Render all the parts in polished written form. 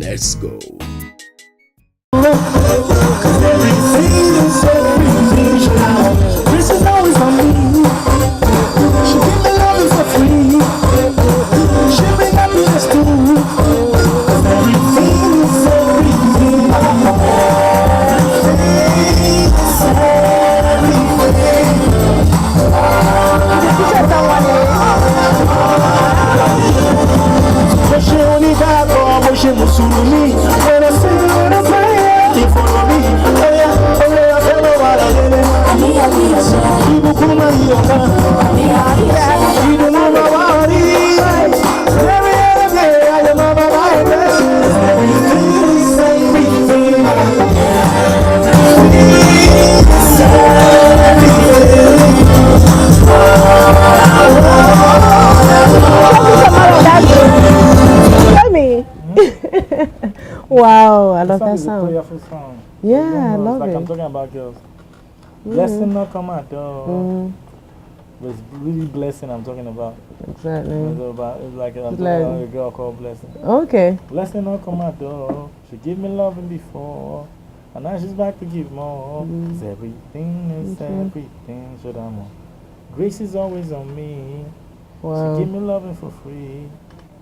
Let's go. This is always on me. She give me love for free. She bring happiness too. Everything is everything. She only got for she Musulumi. When I sing, when I pray, they follow me. Oh yeah, I follow what I did. People come and hear me. You don't know my body. Every other day, I am my blessings. Everything is everything. Tell me. Wow, I love that sound. Song. Yeah, I love like it. I'm talking about girls. Blessing not come out though. But it's really blessing I'm talking about. Exactly. It's like I'm talking about a girl called Blessing. Okay. Blessing not come out though. She gave me loving before. And now she's back to give more. 'Cause everything is everything. So that more. Grace is always on me. Wow. She give me loving for free.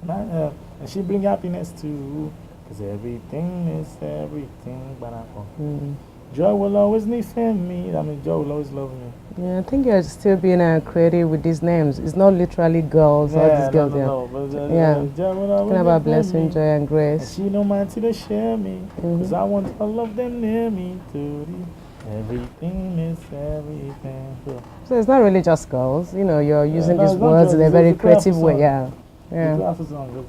And she bring happiness too. 'Cause everything is everything. Joy will always defend me. I mean, joy will always love me. Yeah, I think you're still being creative with these names. It's not literally girls, all these girls. No, but yeah. joy will always Talking about defend blessing, me. joy, and And grace. she no mind to share me. 'Cause I want all of them near me too. Everything is everything. So it's not really just girls. You know, you're using no, these it's not words just- in a it's very also classical creative way. song. Yeah. The Yeah. classical song.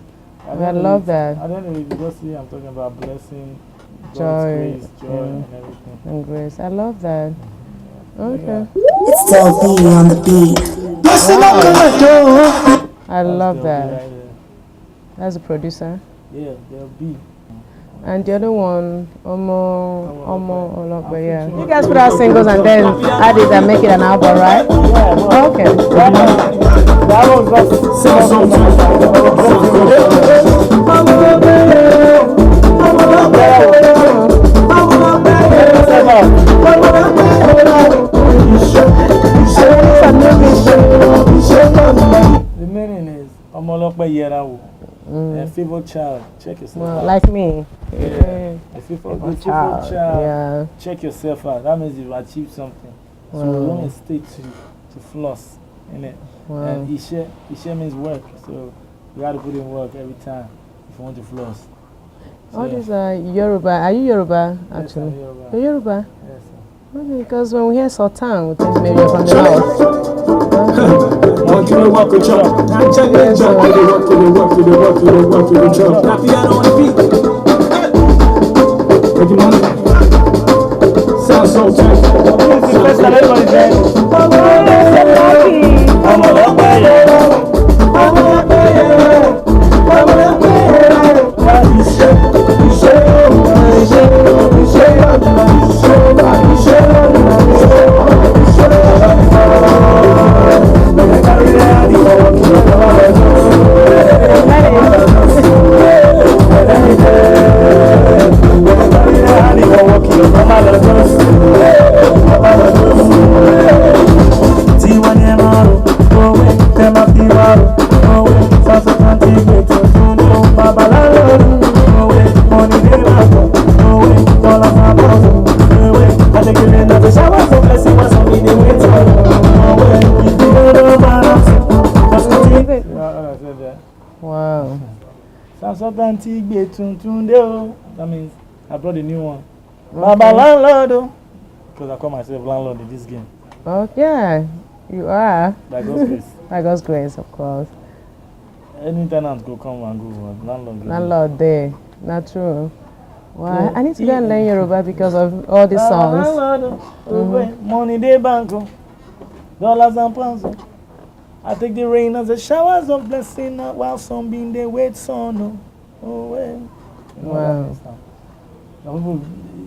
I love that. I don't know if you just see I'm talking about blessing, God's Joy, grace, joy, and everything. And grace. I love that. Okay. It's still B on the beat. Blessing up to my door. I love They'll be that. right there. That's a producer. Yeah, they'll be. And the other one, Omo, yeah. You guys put out singles and then add it and make it an album, right? Yeah, Okay. that was just the meaning is Omolope Yerawo. A favorite child. Check yourself Well, out. like me. Yeah. A favorite child. Yeah. Check yourself out. That means you've achieved something. So don't hesitate to floss in it. Wow. And Ishe means work. So you got to put in work every time if you want to floss. So, All these are Yoruba. Are you Yoruba, actually? Yes, I'm Yoruba. You're Yoruba? Yes, sir. Okay, because when we hear Sultan, we think maybe you're from the north. Walk to the walk to the chop. Walk to the walk to the walk to the walk to the walk to the chop. Now piano on the beat. Make the money. Sound so tight. Wow. Sultan that means I brought a new one. Baba landlord. Because I call myself landlord in this game. Oh, yeah. You are. By God's grace. By God's grace, of course. Any tenant go come and go. Landlord. go. Landlord there. Not true. Wow. I need to go and learn Yoruba because of all these songs. Money day bank. Dollars and pounds. I take the rain as a showers of blessing while some being there wait son. Oh well. Wow. Some people,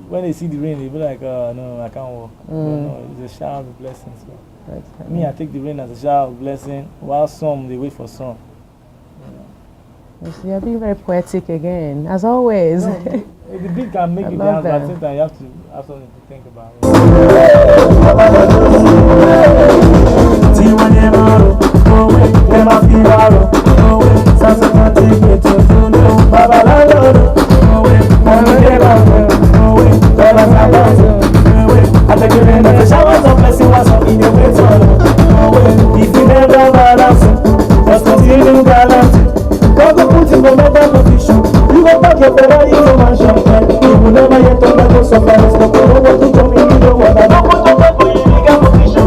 when they see the rain, they be like, no, I can't walk. But no, it's a shower of blessings. So. Me, I take the rain as a shower of blessing while some they wait for sun. You're being very poetic again, as always. No, the beat can make you dance, but at the same time you have to have something to think about. If you never balance, just continue balancing. God go put you in another position. You go back your Ferrari to mansion. You will never yet undergo sufferance. No go know what to tell me, you don't want. I don't put your back for your legal position.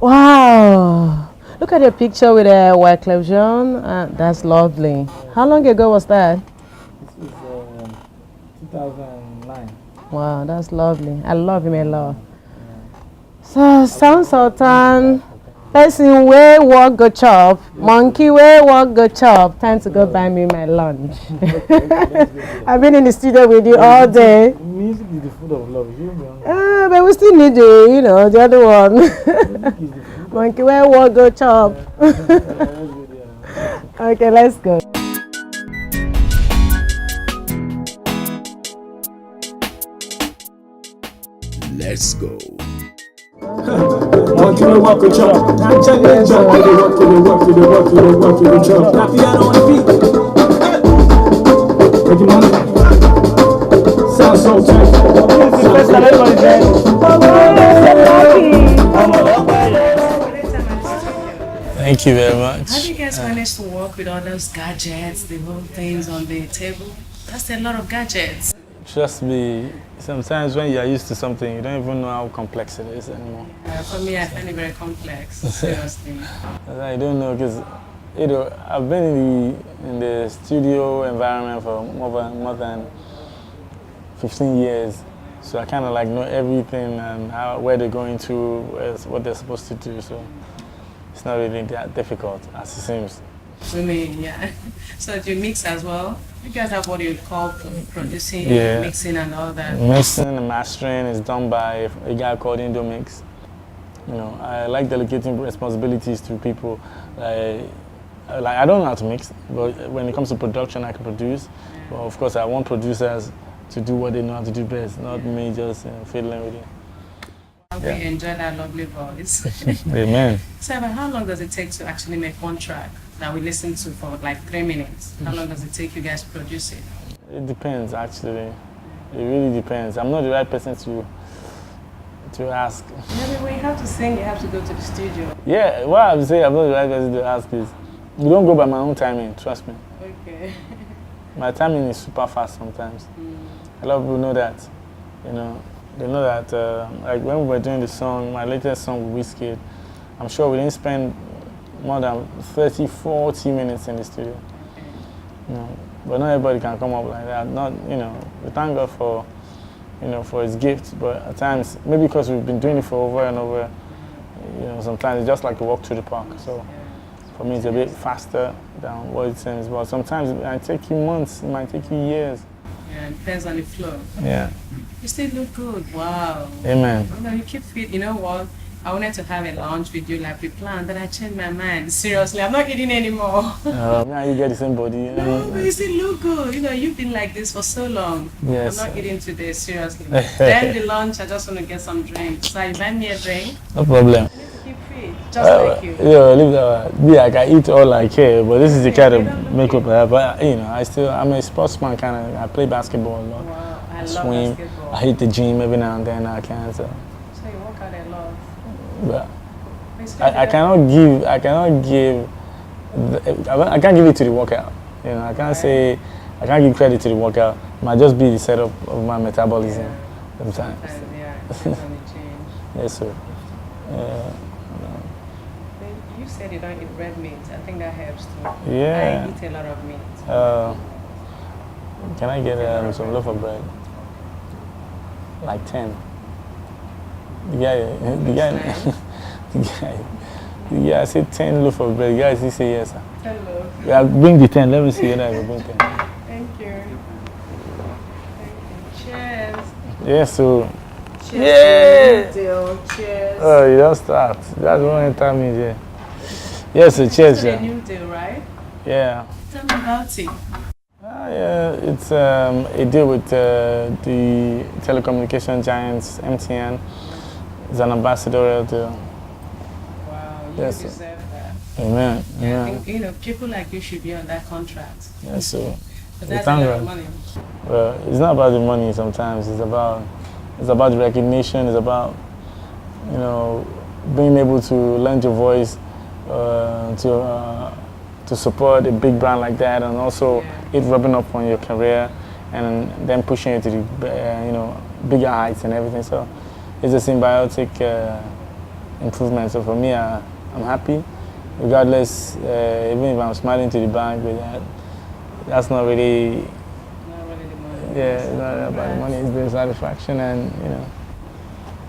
Wow! Look at your picture with a white Jean. That's lovely. How long ago was that? This is 2009. Wow, that's lovely. I love him a lot. So, Sound Sultan, person where walk go chop, monkey where walk go chop. Time to go buy me my lunch. I've been in the studio with you all day. Music is the food of love. You know? But we still need the other one. Monkey where walk go chop. Okay, let's go. Let's go. Monkey will walk a chop. Check that jump. To the work, to the work, to the work, to the work, to the chop. Now piano on the beat. Make it money. Sound so tight. This is the first time everybody's ready. Thank you very much. How do you guys manage to work with all those gadgets, the whole things on the table? That's a lot of gadgets. Trust me, sometimes when you're used to something, you don't even know how complex it is anymore. For me, I find it very complex, seriously. I don't know, because I've been in the studio environment for more than 15 years. So I kind of like know everything and where they're going to, what they're supposed to do. So it's not really that difficult as it seems. I mean, yeah. So do you mix as well? You guys have what you call producing, mixing and all that. Mixing and mastering is done by a guy called Indomix. You know, I like delegating responsibilities to people. Like I don't know how to mix, but when it comes to production, I can produce. But of course, I want producers to do what they know how to do best, not me just fiddling with it. We enjoy that lovely voice. Amen. So, how long does it take to actually make one track that we listen to for like 3 minutes? How long does it take you guys to produce it? It depends, actually. It really depends. I'm not the right person to ask. Maybe when you have to sing, you have to go to the studio. Yeah, what I would say I'm not the right person to ask is, you don't go by my own timing, trust me. Okay. My timing is super fast sometimes. A lot of people know that, you know. They know that, like when we were doing the song, my latest song with Wizkid, I'm sure we didn't spend more than 30, 40 minutes in the studio. You know, but not everybody can come up like that. Not, you know, we thank God for, you know, for His gift. But at times, maybe because we've been doing it for over and over, you know, sometimes it's just like a walk through the park. So for me, it's a bit faster than what it seems. But sometimes it might take you months, it might take you years. Yeah, it depends on the flow. Yeah. You still look good. Wow. Amen. You know, you keep fit. You know what? I wanted to have a lunch with you like we planned, but I changed my mind. Seriously, I'm not eating anymore. Now you get the same body. You know? No, but you still look good. You know, you've been like this for so long. Yes. I'm not eating today, seriously. Then the lunch, I just want to get some drinks. So you buy me a drink. No problem. Keep fit, just like you. Yeah, leave that. Yeah, I can eat all I care, but this is the kind of makeup I have. But you know, I'm a sportsman kind of. I play basketball a lot. Wow, I love swim. basketball. I hit the gym every now and then. I can So you work out a lot. but I cannot give. I can't give it to the workout. You know, I can't say. I can't give credit to the workout. It might just be the setup of my metabolism sometimes. Yeah, it's on the change. Yes, sir. You said you don't eat red meat. I think that helps too. Yeah. I eat a lot of meat. Can I get some loaf of bread? Like 10. The guy. Yeah, I said 10 loaf of bread. Guys, he say yes, sir. 10 loaves. Yeah, bring the 10. Let me see whether I will bring 10. Thank you. Thank you. Cheers. Yeah, so. Cheers. Yeah! Deal. Cheers. Oh, you don't start. That's one enter me there. Yes, so cheers, It's a yeah. new deal, right? Yeah. Tell me about it. Yeah, it's a deal with the telecommunication giants, MTN. It's an ambassadorial deal. Wow, you Yes, deserve that. Amen. Yeah, I Amen. think, people like you should be on that contract. Yeah, so. But that's a thank lot of God. money. Well, it's not about the money sometimes. It's about the recognition. It's about, being able to lend your voice to support a big brand like that, and also it rubbing up on your career, and then pushing you to the bigger heights and everything. So it's a symbiotic improvement. So for me, I'm happy, regardless. Even if I'm smiling to the bank with that, that's not really. Not really the money. Yeah, it's not about the money. It's the satisfaction and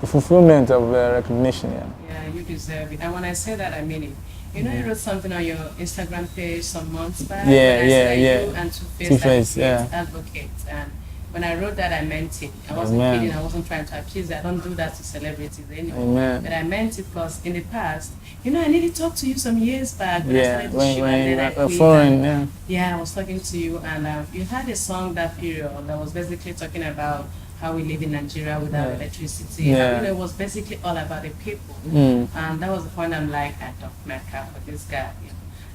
the fulfillment of recognition. Yeah. Yeah, you deserve it. And when I say that, I mean it. You know, you wrote something on your Instagram page some months back. Yeah, yeah. yeah. You and Tuface, yeah. advocate. And when I wrote that, I meant it. I wasn't Amen. kidding. I wasn't trying to appease. I don't do that to celebrities anymore. Amen. But I meant it because in the past, I needed to talk to you some years back. When I Yeah, started the when show, and then I you were quit foreign, and- yeah. Yeah, I was talking to you, and you had a song that period that was basically talking about how we live in Nigeria without electricity. Yeah. And, it was basically all about the people. Mm. And that was the point I'm like, I don't matter for this guy.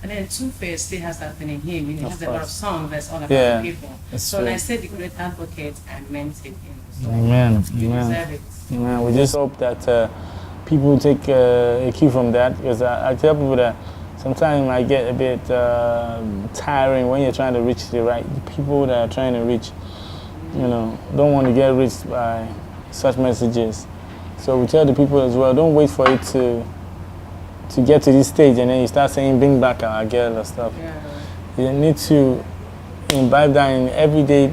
And then Tuface still has that thing in him. He has a lot of songs that's all about Yeah, the people. that's So when true. I said the great advocate, I meant it. Amen. You Amen. deserve it. Amen. We just hope that people take a cue from that, because I tell people that sometimes I get a bit tiring when you're trying to reach the people that are trying to reach. Don't want to get reached by such messages. So we tell the people as well, don't wait for it to get to this stage and then you start saying, bring back our girl or stuff. Yeah. You need to imbibe that in everyday,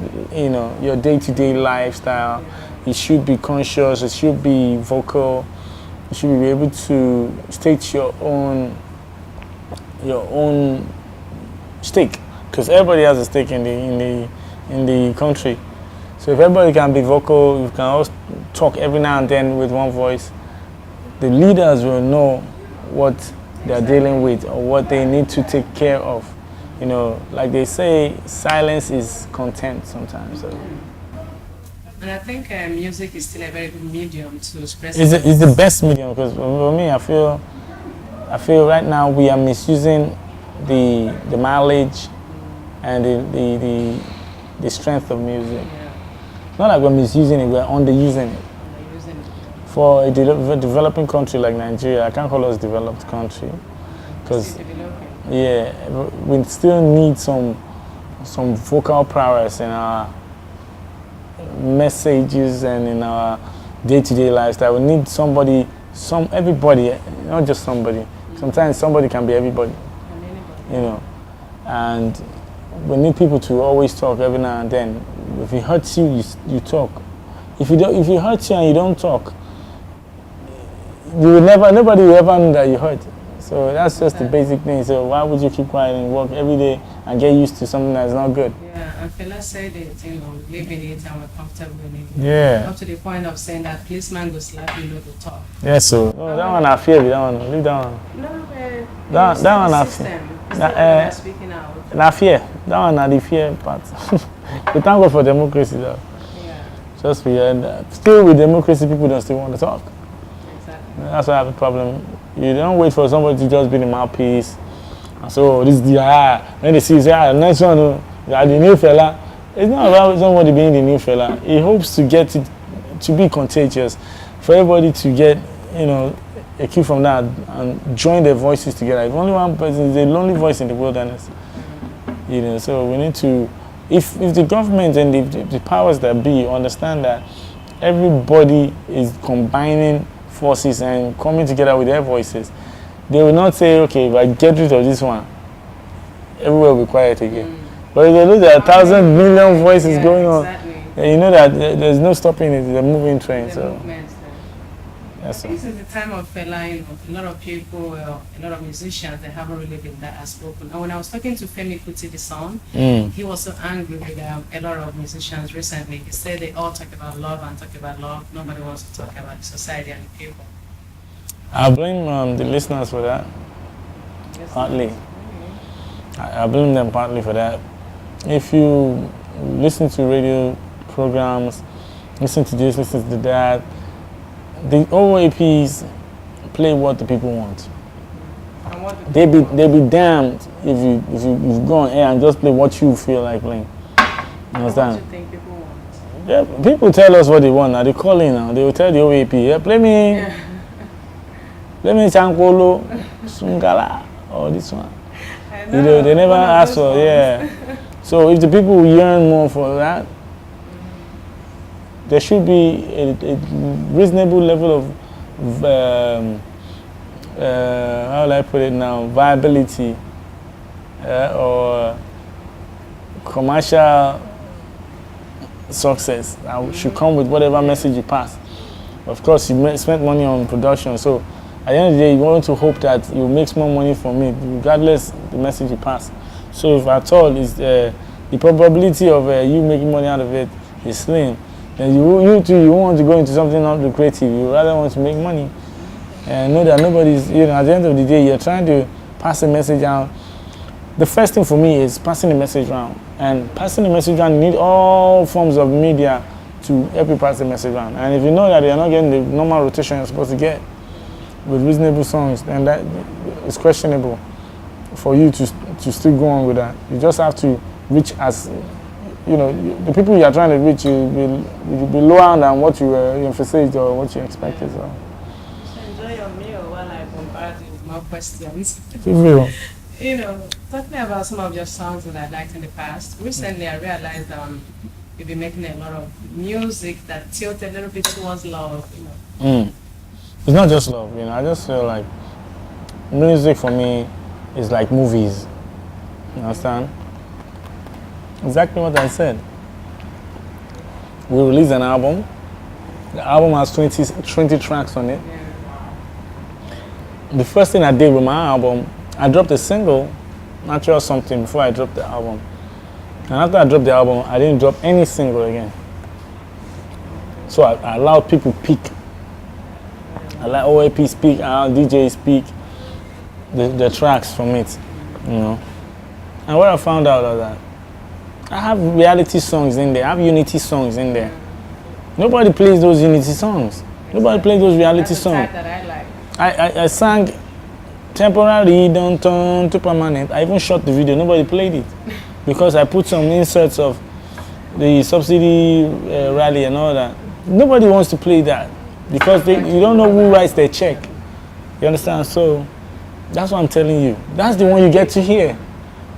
your day-to-day lifestyle. You should be conscious, it should be vocal, you should be able to state your own stake, because everybody has a stake in the country. So if everybody can be vocal, you can also talk every now and then with one voice, the leaders will know what they're dealing with or what they need to take care of. Like they say, silence is content sometimes. So. And I think music is still a very good medium to express. It's the best medium, because for me, I feel right now we are misusing the mileage and the strength of music. Yeah. Not like we're misusing it, we're underusing it. Using it. For a developing country like Nigeria, I can't call us developed country, because Still developing. yeah, we still need some vocal prowess in our messages and in our day-to-day lifestyle. We need everybody, not just somebody. Sometimes somebody can be everybody, And anybody. and we need people to always talk every now and then. If it hurts you, you talk. If it hurts you and you don't talk, nobody will ever know that you hurt. So that's just the basic thing. So why would you keep quiet and work every day and get used to something that's not good? Yeah, and Fela said it, we live in it and we're comfortable in it. Yeah. Up to the point of saying that policeman go slap you, no go talk. Yeah, so that one I fear, that one. Leave that one. No, That one I system. fear. It's not That, speaking out. Na fear. That one na the fear part. We thank God for democracy though. Yeah, Just we and still with democracy, people don't still want to talk. exactly. That's why I have a problem. You don't wait for somebody to just be the mouthpiece. And so this is the when they see next one, you are the new fella. It's not about somebody being the new fella. He hopes to get it to be contagious, for everybody to get a cue from that and join their voices together. If only one person is a lonely voice in the wilderness. So we need to, if the government and the powers that be understand that everybody is combining forces and coming together with their voices, they will not say, okay, if I get rid of this one, everywhere will be quiet again. But if they look at 1,000 million voices going on, exactly. you know that there's no stopping it, it's a moving train. The So movement, Yes, sir. This is the time of Fela, you know, a lot of people, a lot of musicians, they haven't really been that outspoken. And when I was talking to Femi Kuti, the son, he was so angry with a lot of musicians recently. He said they all talk about love and talk about love. Nobody wants to talk about the society and the people. I blame the listeners for that, partly. I blame them partly for that. If you listen to radio programs, listen to this, listen to that, the OAPs play what the people want. They be damned if you go on air and just play what you feel like playing. You understand? What do you think people want? Yeah, people tell us what they want now. They call in now. They will tell the OAP, yeah, play me Chankolo, Sungala, or this one. You know, they never ask for, yeah. So if the people yearn more for that, there should be a reasonable level of, how will I put it now, viability or commercial success that should come with whatever message you pass. Of course, you spent money on production, so at the end of the day, you want to hope that you make more money from it, regardless the message you pass. So if at all is the probability of you making money out of it is slim, then you too, you want to go into something not lucrative. You rather want to make money and know that nobody's, you know, at the end of the day, you're trying to pass a message out. The first thing for me is passing the message around. And passing the message around, you need all forms of media to help you pass the message around. And if you know that you're not getting the normal rotation you're supposed to get with reasonable songs, then that is questionable for you to still go on with that. You just have to reach as, you know, the people you are trying to reach will be lower than what you emphasized or what you expected. So Enjoy your meal while I bombard you with more questions. You know, talking about some of your songs that I liked in the past, recently I realized you've been making a lot of music that tilt a little bit towards love, you know. It's not just love, you know. I just feel like music for me is like movies. You understand? Exactly what I said. We released an album. The album has 20 tracks on it. Yeah. The first thing I did with my album, I dropped a single, Natural Something, before I dropped the album. And after I dropped the album, I didn't drop any single again. So I allowed people pick. I let OAP speak, I let DJ speak the tracks from it, you know. And what I found out of that, I have reality songs in there, I have unity songs in there. Nobody plays those unity songs. Nobody plays those reality songs. That I like. I sang Temporary, Don't Turn to Permanent. I even shot the video, nobody played it. Because I put some inserts of the subsidy rally and all that. Nobody wants to play that. Because you don't know who writes their check. You understand? So that's what I'm telling you. That's the one you get to hear.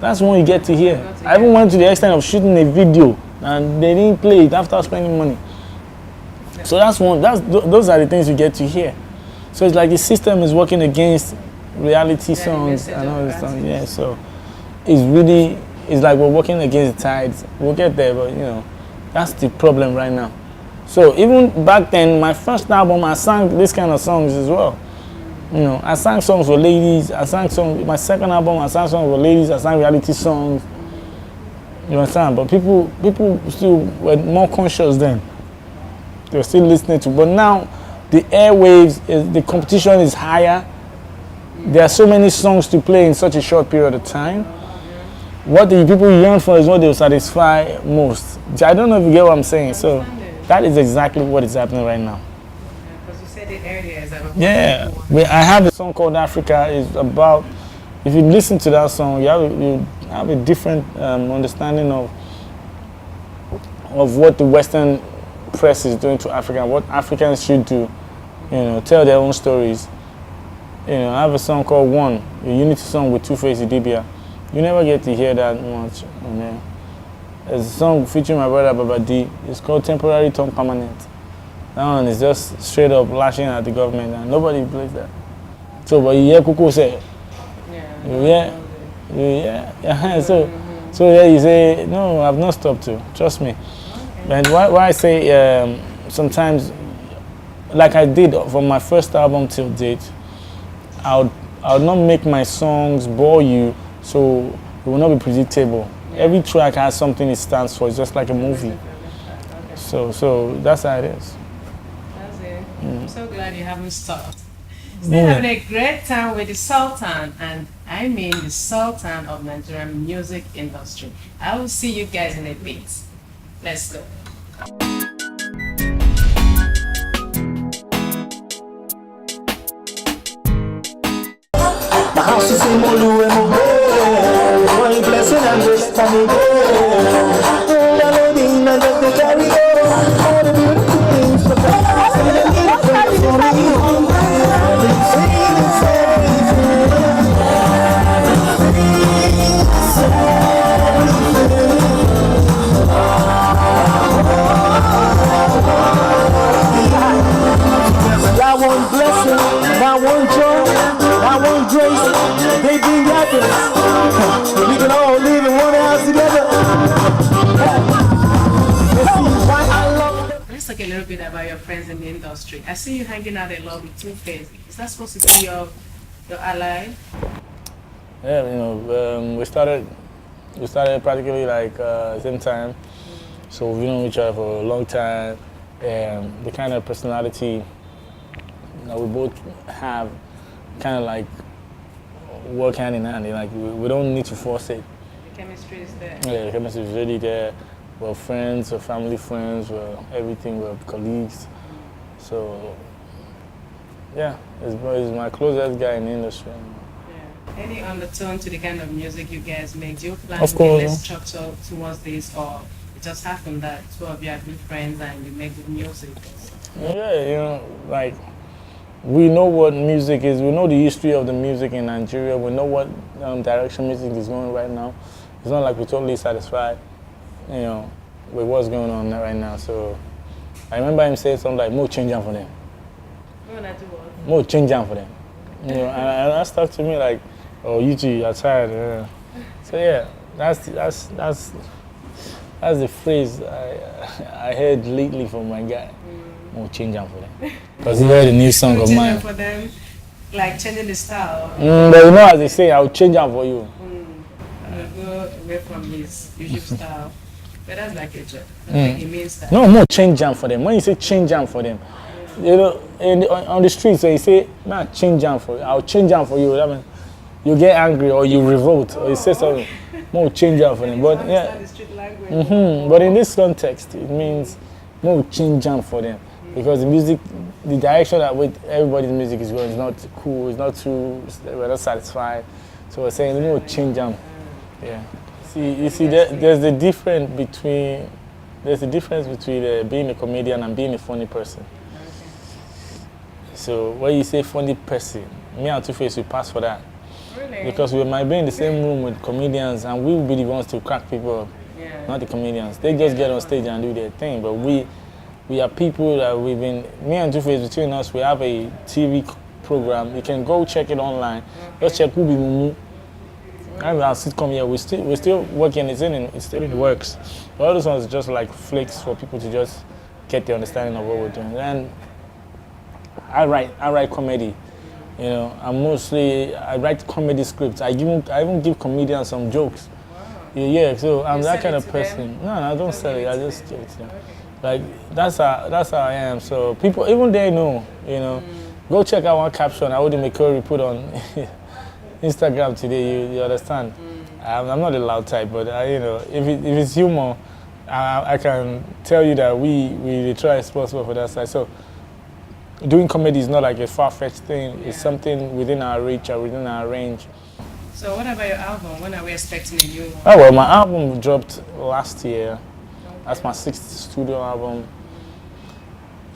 That's the one you get to hear. I even went to the extent of shooting a video and they didn't play it after spending money. So those are the things you get to hear. So it's like the system is working against reality songs and all this stuff. Yeah, so it's like we're working against the tides. We'll get there, but you know, that's the problem right now. So even back then, my first album, I sang this kind of songs as well. You know, I sang songs for ladies. I sang songs. My second album, I sang songs for ladies. I sang reality songs. You understand? But people still were more conscious then. They were still listening to. But now, the airwaves, the competition is higher. There are so many songs to play in such a short period of time. What the people yearn for is what they will satisfy most. I don't know if you get what I'm saying. So that is exactly what is happening right now. Because you said the area is about. Yeah, I have a song called Africa. It's about, if you listen to that song, you have a different understanding of what the Western press is doing to Africa, what Africans should do. You know, tell their own stories. You know, I have a song called One, a unity song with Tuface Idibia. You never get to hear that much. You know. There's a song featuring my brother Baba D. It's called Temporary, Turn Permanent. That one is just straight up lashing at the government and nobody plays that. So, but you hear Kuku say, yeah. So yeah, you say, no, I've not stopped to, trust me. Okay. And why I say sometimes like I did from my first album till date, I would not make my songs bore you, so it will not be predictable. Yeah. Every track has something it stands for. It's just like a movie. Okay. So that's how it is. That's it. I'm so glad you haven't stopped. Still having a great time with the Sultan, and I mean the Sultan of Nigerian music industry. I will see you guys in a bit. Let's go. My house is in Molu and Molu. One blessing and grace coming there. The lady and just the carry all the beautiful things for God. For me. That one blessing, that one joy, that one grace, they bring happiness. We can all live in one house together. Why I love them. Let's talk a little bit about your friends in the industry. I see you hanging out a lot with Tuface. Is that supposed to be your ally? Yeah, you know, we started practically like same time, so we've known each other for a long time, and the kind of personality that we both have kind of like work hand in hand. Like we don't need to force it. The chemistry is there. Yeah, the chemistry is really there. We're friends, we're family friends, we're everything, we're colleagues. So yeah, he's my closest guy in the industry. Yeah. Any undertone to the kind of music you guys make? Do you plan of to course, be less structured towards this, or it just happened that two of you are good friends and you make good music? Yeah, you know, like we know what music is. We know the history of the music in Nigeria. We know what direction music is going right now. It's not like we're totally satisfied, you know, with what's going on right now. So I remember him saying something like, "More change for them." More change for them. You know, and that stuck to me like, "Oh, you two are tired." Yeah. So yeah, that's the phrase I heard lately from my guy. More change for them. Because he heard a new song of mine. For them, like changing the style. But you know, as they say, I'll change them for you. I'll go away from his usual style. But that's like a joke. Like it means that. No, more change them for them. When you say change them for them, you know, on the street, so you say, "Man, change them for you. I'll change them for you." That means you get angry or you revolt or you say something. More change them for them. But yeah. But in this context, it means more change them for them. Because the music, the direction that with everybody's music is going is not cool, it's not too, we're not satisfied. So we're saying, we need to change them. Yeah. You see, there's a difference between being a comedian and being a funny person. So when you say funny person, me and Tuface, we pass for that. Really? Because we might be in the same room with comedians and we will be the ones to crack people up, not the comedians. They just get on stage and do their thing, but we are people that me and Tuface, between us, we have a TV program. You can go check it online. Just check who be Mumu. I have our sitcom here. We're still working. It's still in the works. But all those ones are just like flicks for people to just get the understanding of what we're doing. And I write comedy. You know, I write comedy scripts. I even give comedians some jokes. Wow. Yeah, so I'm that kind of person. No, I don't sell it. I just give it to them. Like that's how I am. So people, even they know, you know. Go check out one caption I would make Curry put on Instagram today. You understand? I'm not a loud type, but you know, if it's humor, I can tell you that we try as possible for that side. So doing comedy is not like a far-fetched thing. It's something within our reach or within our range. So what about your album? When are we expecting a new one? Oh well, my album dropped last year. That's my 6th studio album.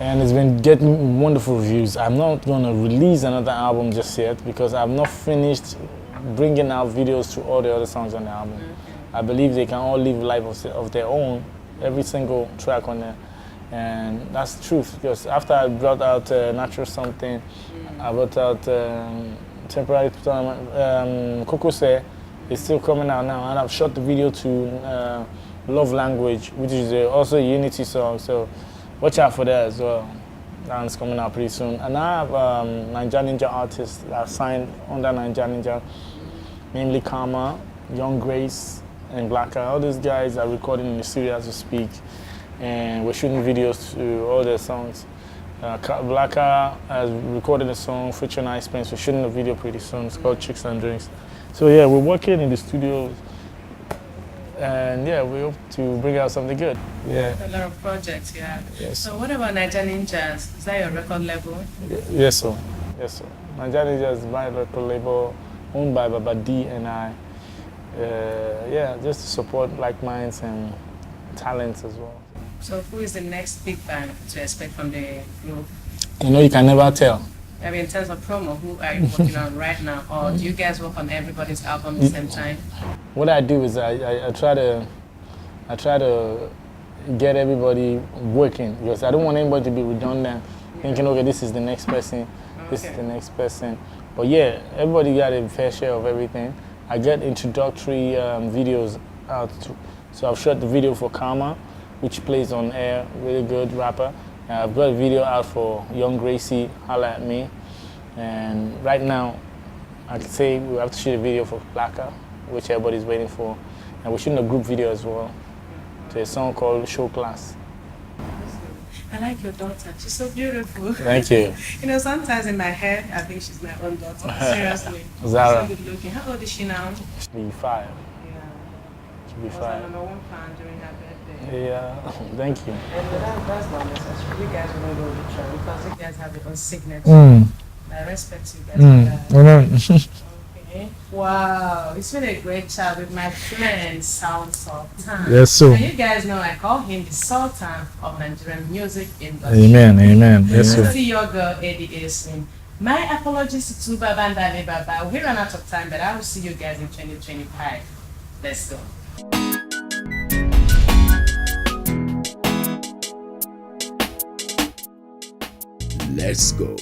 And it's been getting wonderful reviews. I'm not going to release another album just yet because I've not finished bringing out videos to all the other songs on the album. I believe they can all live life of their own, every single track on there. And that's the truth, because after I brought out Natural Something, I brought out Temporary Kokose, it's still coming out now. And I've shot the video to Love Language, which is also a Unity song, so watch out for that as well. That one's coming out pretty soon. And I have Ninja Ninja artists that signed under Ninja Ninja, namely Karma, Young Grace, and Blacker. All these guys are recording in the studio as we speak, and we're shooting videos to all their songs. Blacker has recorded a song featuring Ice Prince. We're shooting a video pretty soon. It's called Chicks and Drinks. So yeah, we're working in the studio, and yeah, we hope to bring out something good. Yeah. A lot of projects you have. Yes. So what about Ninja Ninjas? Is that your record label? Yes, sir. Yes, sir. Ninja Ninja is my record label, owned by Baba D and I. Yeah, just to support like minds and talents as well. So who is the next big band to expect from the group? You know, you can never tell. I mean, in terms of promo, who are you working on right now? Or do you guys work on everybody's album at the same time? What I do is I try to get everybody working, because I don't want anybody to be redundant, thinking, okay, this is the next person, this is the next person. But yeah, everybody got a fair share of everything. I get introductory videos out too. So I've shot the video for Karma, which plays on air, really good rapper. I've got a video out for Young Gracie, Holla at Me. And right now, I can say we have to shoot a video for Blacker, which everybody's waiting for. And we're shooting a group video as well to a song called Show Class. I like your daughter. She's so beautiful. Thank you. You know, sometimes in my head, I think she's my own daughter. Seriously. Zara. So good looking. How old is she now? She'll be 5. Yeah. She'll be Was 5. her #1 fan during her birthday. Yeah, thank you. And that's not necessary. You guys will not go the trend because you guys have your own signature. I respect you guys for that. Okay. Wow, it's been a great chat with my friend Sultan. Yes, sir. And you guys know I call him the Sultan of Nigerian music industry. Amen, amen. Yes, To sir. see your girl Ada soon. My apologies to Baba and Dale Baba. We ran out of time, but I will see you guys in 2025. Let's go. Let's go.